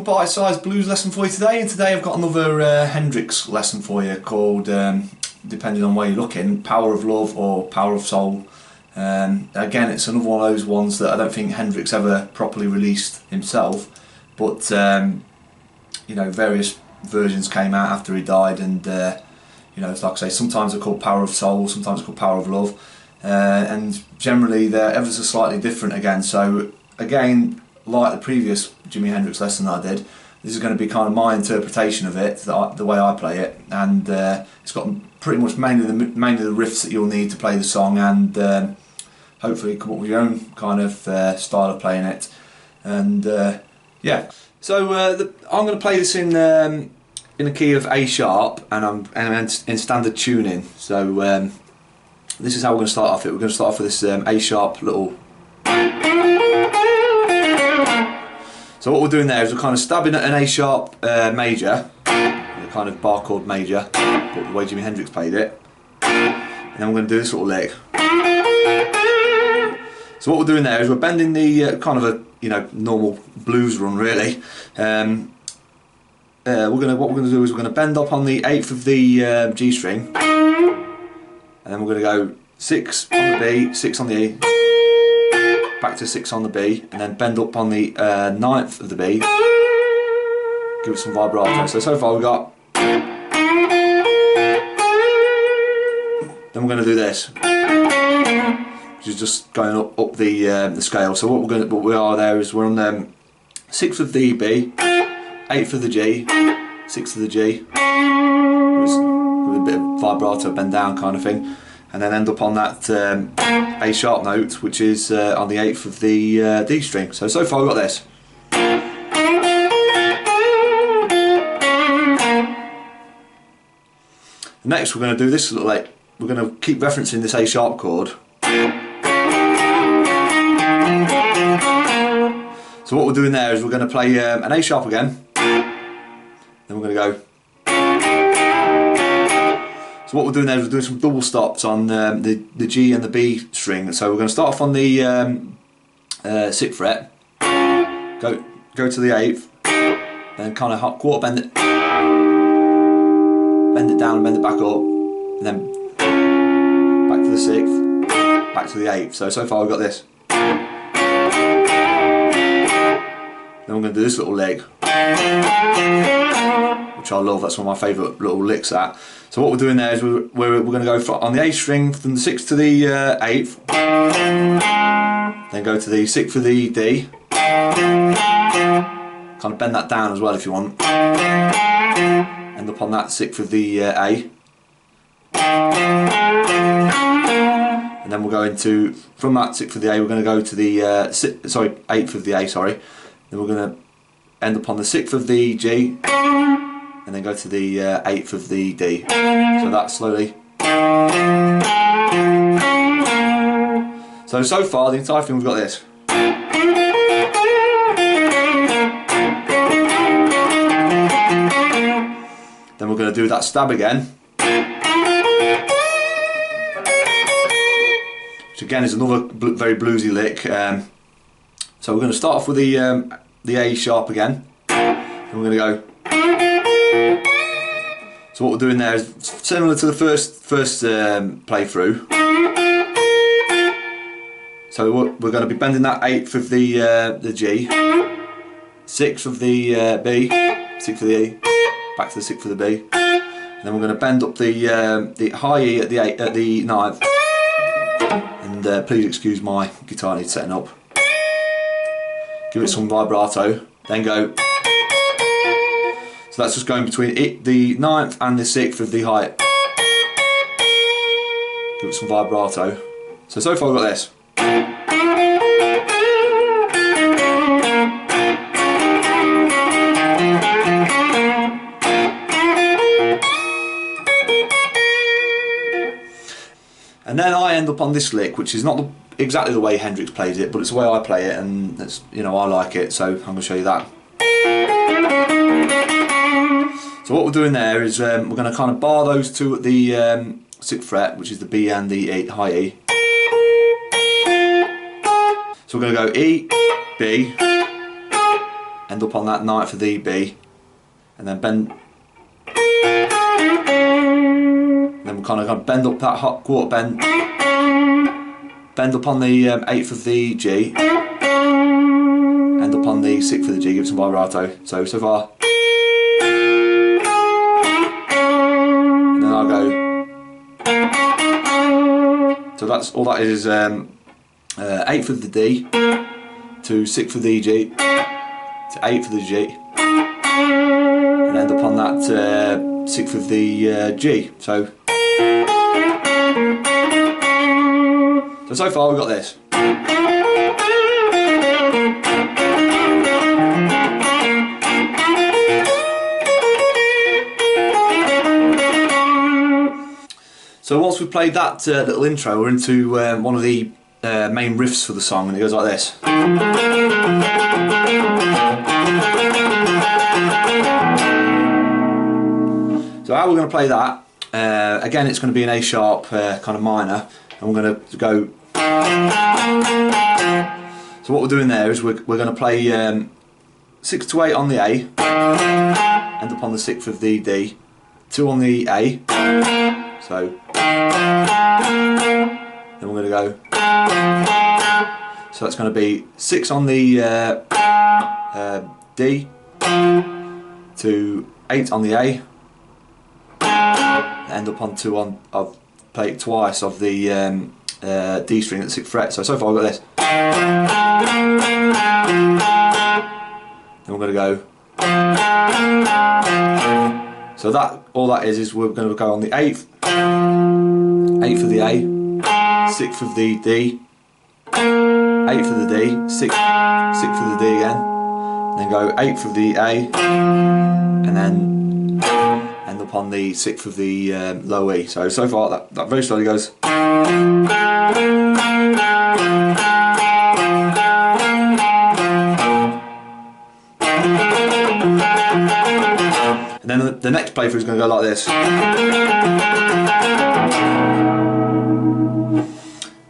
bite-sized blues lesson for you today, and today I've got another Hendrix lesson for you called, depending on where you're looking, Power of Love or Power of Soul. Again, it's another one of those ones that I don't think Hendrix ever properly released himself, but you know, various versions came out after he died, and you know, it's like I say, sometimes they're called Power of Soul, sometimes they're called Power of Love, and generally they're ever so slightly different again. So again, like the previous Jimi Hendrix lesson that I did, this is going to be kind of my interpretation of it, the way I play it, and it's got pretty much mainly the riffs that you'll need to play the song, and hopefully come up with your own kind of style of playing it. And yeah, so I'm going to play this in the key of A sharp, and I'm in standard tuning. So this is how we're going to start off it. We're going to start off with this A sharp little. So what we're doing there is we're kind of stabbing at an A sharp major, a kind of bar chord major, but the way Jimi Hendrix played it. And then we're going to do this little lick. So what we're doing there is we're bending the kind of a, you know, normal blues run really. What we're going to do is we're going to bend up on the 8th of the G string, and then we're going to go 6 on the B, 6 on the E, back to 6 on the B, and then bend up on the 9th of the B, give it some vibrato. So far we've got, then we're going to do this, which is just going up the scale. So what we are there is we're on 6th of the B, 8th of the G, 6th of the G, with a bit of vibrato, bend down kind of thing, and then end up on that A sharp note, which is on the 8th of the D string. So far we've got this. Next we're going to do this little, like, we're going to keep referencing this A sharp chord. So what we're doing there is we're going to play an A sharp again, then we're going to go. So what we're doing there is we're doing some double stops on the G and the B string. So we're going to start off on the 6th fret, go to the 8th, then kind of quarter bend it down and bend it back up, and then back to the 6th, back to the 8th. So far we've got this. Then we're going to do this little lick, which I love. That's one of my favourite little licks. That. So what we're doing there is we're going to go on the A string from the 6th to the 8th, then go to the 6th of the D, kind of bend that down as well if you want, end up on that 6th of the A, and then we're going to, from that 6th of the A, we're going to go to the 8th of the A, sorry. Then we're going to end up on the 6th of the G, and then go to the 8th of the D. So that's slowly. So far the entire thing we've got this. Then we're going to do that stab again, which again is another very bluesy lick. So we're going to start off with the A sharp again, and we're going to go. So what we're doing there is similar to the first playthrough. So we're going to be bending that 8th of the G, 6th of the B, 6th of the E, back to the 6th of the B, and then we're going to bend up the high E at the 9th. And please excuse my guitar needs setting up. Give it some vibrato, then go. So that's just going between the 9th and the 6th of the height. Give it some vibrato. So far we've got this. And then I end up on this lick, which is not exactly the way Hendrix plays it, but it's the way I play it, and it's, you know, I like it, so I'm going to show you that. So what we're doing there is we're going to kind of bar those two at the 6th fret, which is the B and the E, high E. So we're going to go E, B, and end up on that ninth of the B, and then bend. Then we'll kind of bend up that hot quarter bend, bend up on the 8th of the G, end up on the 6th of the G, give it some vibrato. So far. And then I'll go. So that's all that is 8th of the D to 6th of the G to 8th of the G, and end up on that 6th of the G. So far we've got this. So once we've played that little intro, we're into one of the main riffs for the song, and it goes like this. So how we're going to play that, again it's going to be an A sharp kind of minor, and we're going to go. So what we're doing there is we're going to play 6 to 8 on the A, end up on the 6th of the D, 2 on the A, so then we're going to go, so that's going to be 6 on the D to 8 on the A, end up on 2 on, I've played it twice of the D string at the 6th fret. So far I've got this. Then we're going to go. So that, all that is we're going to go on the 8th, 8th of the A, 6th of the D, 8th of the D, 6th of the D again, and then go 8th of the A, and then end up on the 6th of the low E. So far that very slowly goes. And then the next playthrough is going to go like this.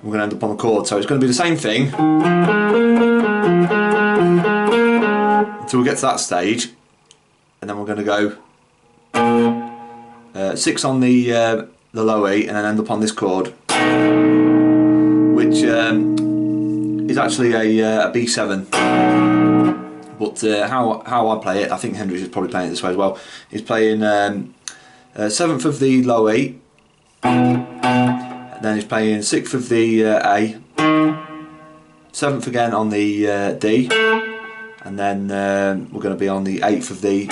We're going to end up on the chord, so it's going to be the same thing until we get to that stage, and then we're going to go 6 on the low E, and then end up on this chord, which is actually a B7. But how I play it, I think Hendrix is probably playing it this way as well. He's playing 7th of the low E, and then he's playing 6th of the A, 7th again on the D, and then we're going to be on the 8th of the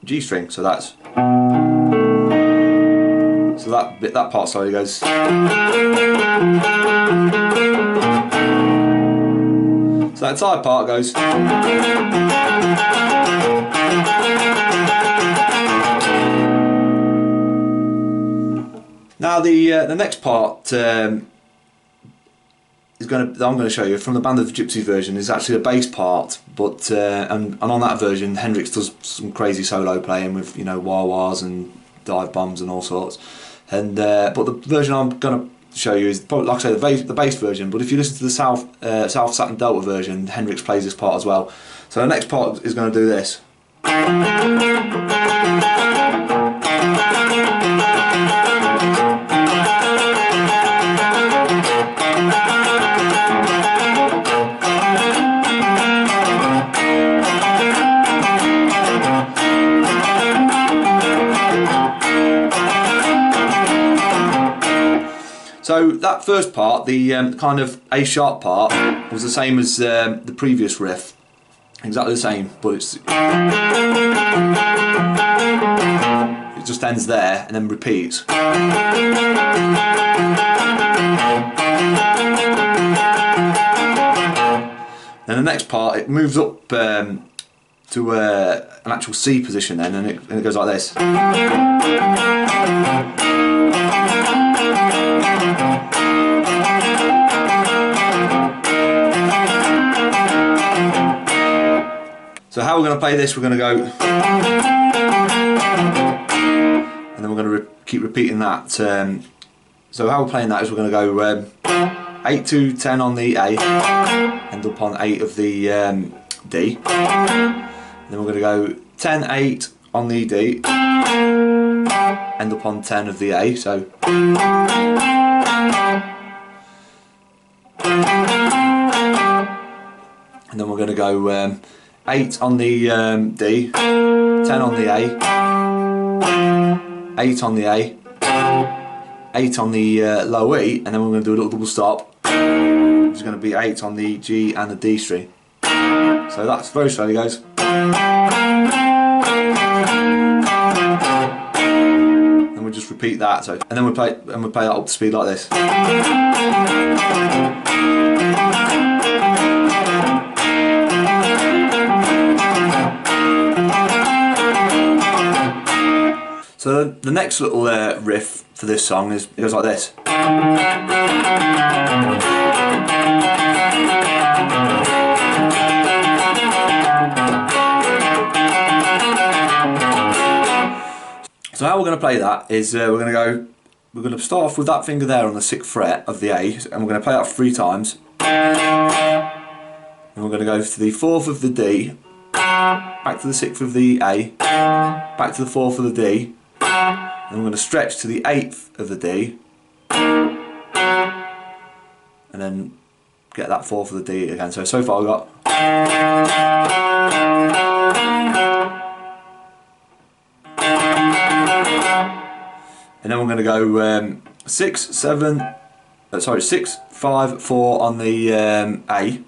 G string. So that's that part slowly goes. So that entire part goes. Now the next part I'm going to show you from the Band of Gypsy version is actually a bass part, but and on that version Hendrix does some crazy solo playing with, you know, wah-wahs and dive bombs and all sorts. And but the version I'm going to show you is probably, like I say, the bass version. But if you listen to the South Saturn Delta version, Hendrix plays this part as well. So the next part is going to do this. So that first part, the kind of A sharp part, was the same as the previous riff, exactly the same, but it just ends there and then repeats. Then the next part, it moves up to an actual C position then, and it goes like this. So how we're going to play this, we're going to go, and then we're going to keep repeating that. So how we're playing that is we're going to go 8 to 10 on the A, end up on 8 of the D. Then we're going to go 10, 8 on the D, end up on 10 of the A, so. And then we're going to go 8 on the D, 10 on the A, 8 on the A, 8 on the low E, and then we're going to do a little double stop. It's going to be 8 on the G and the D string. So that's very slowly goes. And we'll just repeat that. So, and then we play that up to speed like this. So the next little riff for this song it goes like this. So how we're going to play that is we're going to start off with that finger there on the 6th fret of the A, and we're going to play that 3 times. And we're going to go to the 4th of the D, back to the 6th of the A, back to the 4th of the D, and we're going to stretch to the 8th of the D, and then get that 4th of the D again. So far we've got. And then we're going to go 6, 5, 4 on the A,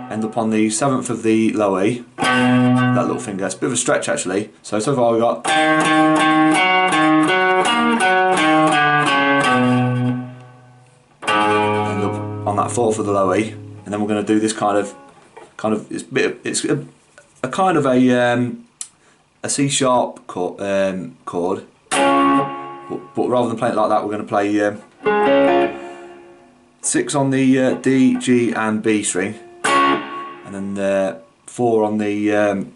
end up on the 7th of the low E, that little finger. It's a bit of a stretch actually. So far we've got. End up on that 4th of the low E, and then we're going to do this kind of it's a kind of a C sharp chord, but rather than playing it like that, we're going to play 6 on the D, G and B string, and then 4 on the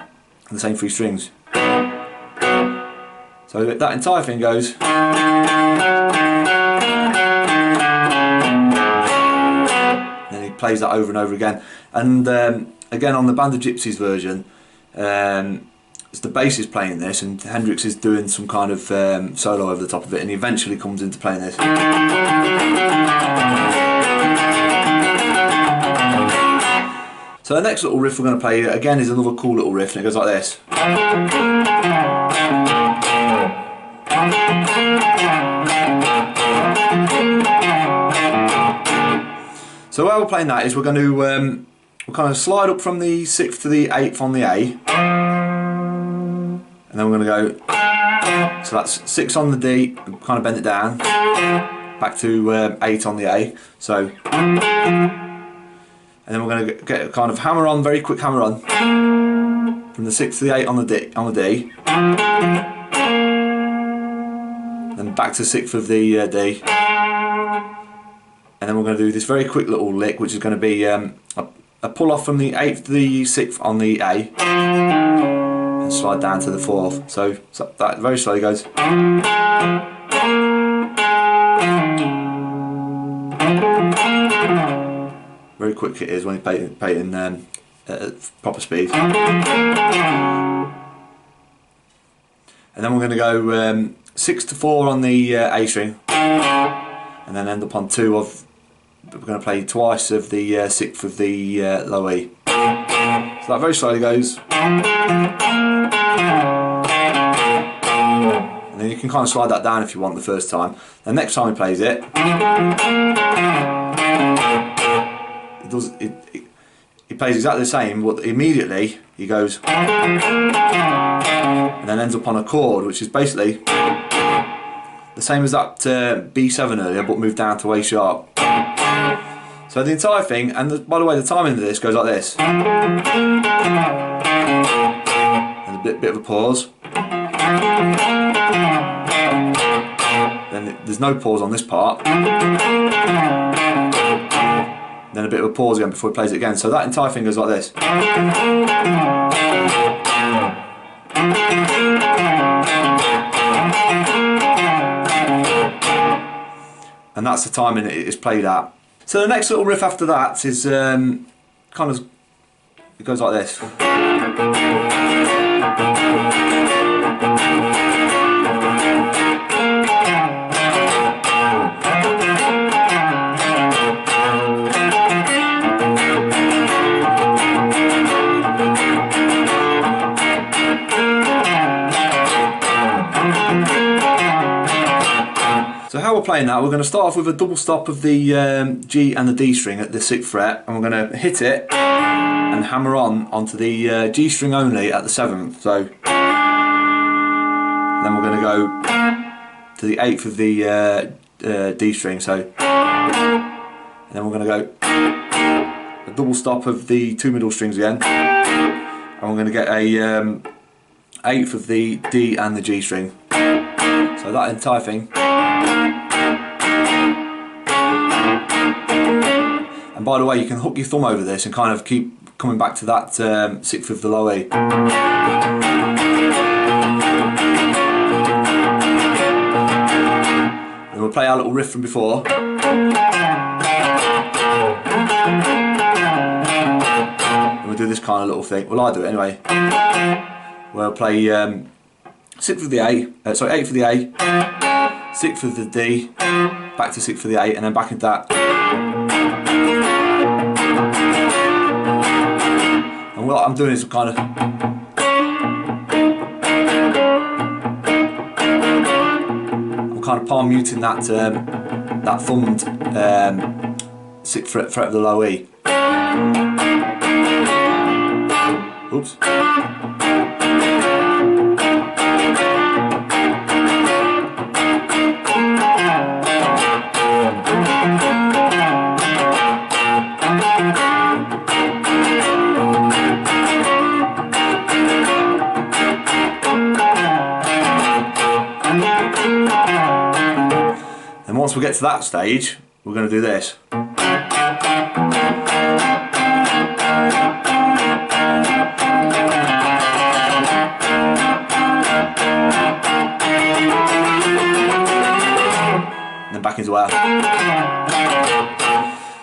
same 3 strings. So that entire thing goes. And then he plays that over and over again. And again on the Band of Gypsies version, the bass is playing this and Hendrix is doing some kind of solo over the top of it, and he eventually comes into playing this. So the next little riff we're going to play again is another cool little riff, and it goes like this. So while we're playing that is we're going to we'll kind of slide up from the 6th to the 8th on the A. And then we're going to go, so that's 6 on the D, kind of bend it down, back to 8 on the A, so, and then we're going to get a kind of hammer-on, very quick hammer-on, from the 6 to the 8 on the D, then back to 6th of the D, and then we're going to do this very quick little lick, which is going to be a pull-off from the 8th to the 6th on the A, and slide down to the 4th. So that very slowly goes. Very quick it is when you play it in at proper speed. And then we're going to go 6 to 4 on the A string, and then end up on 2 of. We're going to play twice of the 6th of the low E. So that very slowly goes. And then you can kind of slide that down if you want the first time. The next time he plays it, he plays exactly the same, but immediately he goes and then ends up on a chord, which is basically the same as that B7 earlier, but moved down to A sharp. So the entire thing, and by the way, the timing of this goes like this. And a bit of a pause. Then there's no pause on this part. Then a bit of a pause again before he plays it again. So that entire thing goes like this. And that's the timing it is played at. So the next little riff after that is kind kind of, it goes like this. So how we're playing that, we're going to start off with a double stop of the G and the D string at the 6th fret, and we're going to hit it and hammer on onto the G string only at the 7th. So then we're going to go to the 8th of the D string. So and then we're going to go a double stop of the 2 middle strings again, and we're going to get a 8th of the D and the G string. So that entire thing. And by the way, you can hook your thumb over this and kind of keep coming back to that 6th of the low E. And we'll play our little riff from before. And we'll do this kind of little thing. Well, I do it anyway. We'll play 6th of the A, sorry, 8th of the A, 6th of the D, back to 6th of the A, and then back into that. And what I'm doing is kind of palm muting that that thumbed 6th fret of the low E. Oops. And once we get to that stage, we're going to do this. And then back into our.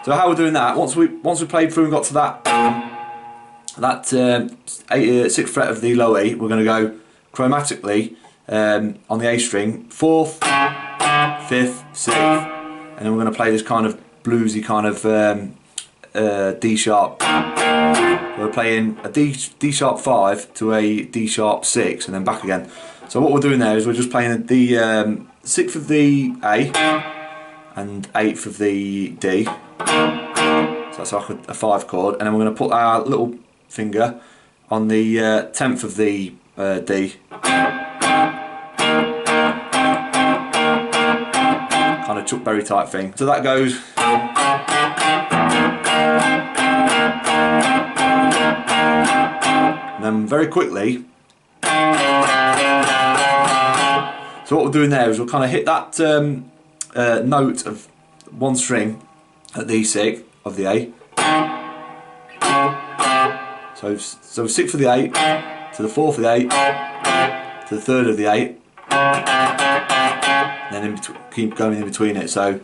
So how we're doing that? Once we played through and got to that 6th fret of the low E, we're going to go chromatically on the A string, 4th, 5th, 6th, and then we're going to play this kind of bluesy kind of D sharp. We're playing a D sharp 5 to a D sharp 6 and then back again. So what we're doing there is we're just playing the 6th of the A and 8th of the D. So that's like a 5 chord, and then we're going to put our little finger on the 10th of the D. Kind of Chuck Berry type thing. So that goes. And then very quickly. So what we're doing there is we'll kind of hit that note of one string at the 6th of the A. So 6th of the 8 to the 4th of the 8 to the 3rd of the 8. And then keep going in between it. So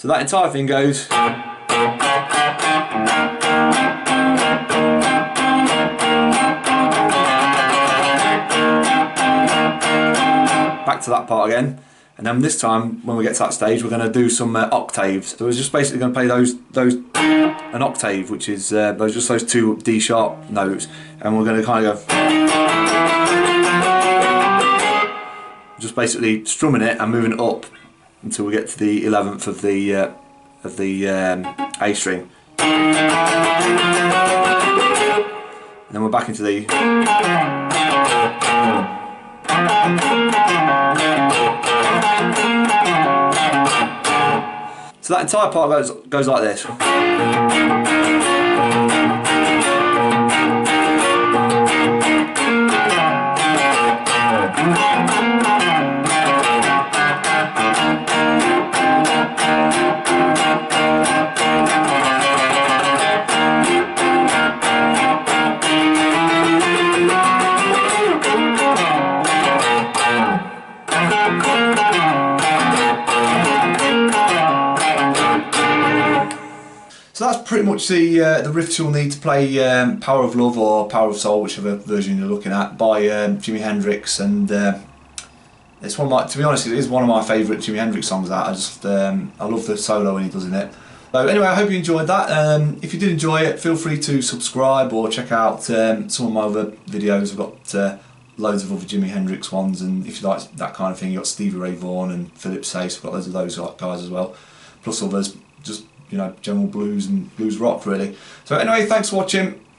that entire thing goes. Back to that part again, and then this time when we get to that stage we're going to do some octaves. So we're just basically going to play those an octave, which is just those 2 D sharp notes, and we're going to kind of go just basically strumming it and moving it up until we get to the 11th of the A string, and then we're back into the. So that entire part goes like this. So that's pretty much the riffs you'll need to play Power of Love or Power of Soul, whichever version you're looking at, by Jimi Hendrix. And it's one of my, to be honest, it is one of my favourite Jimi Hendrix songs. That I love the solo when he does in it. So anyway, I hope you enjoyed that. If you did enjoy it, feel free to subscribe or check out some of my other videos. I've got loads of other Jimi Hendrix ones, and if you like that kind of thing, you've got Stevie Ray Vaughan and Philip Sayce. I've got loads of those guys as well, plus others, just, you know, general blues and blues rock really. So anyway, thanks for watching.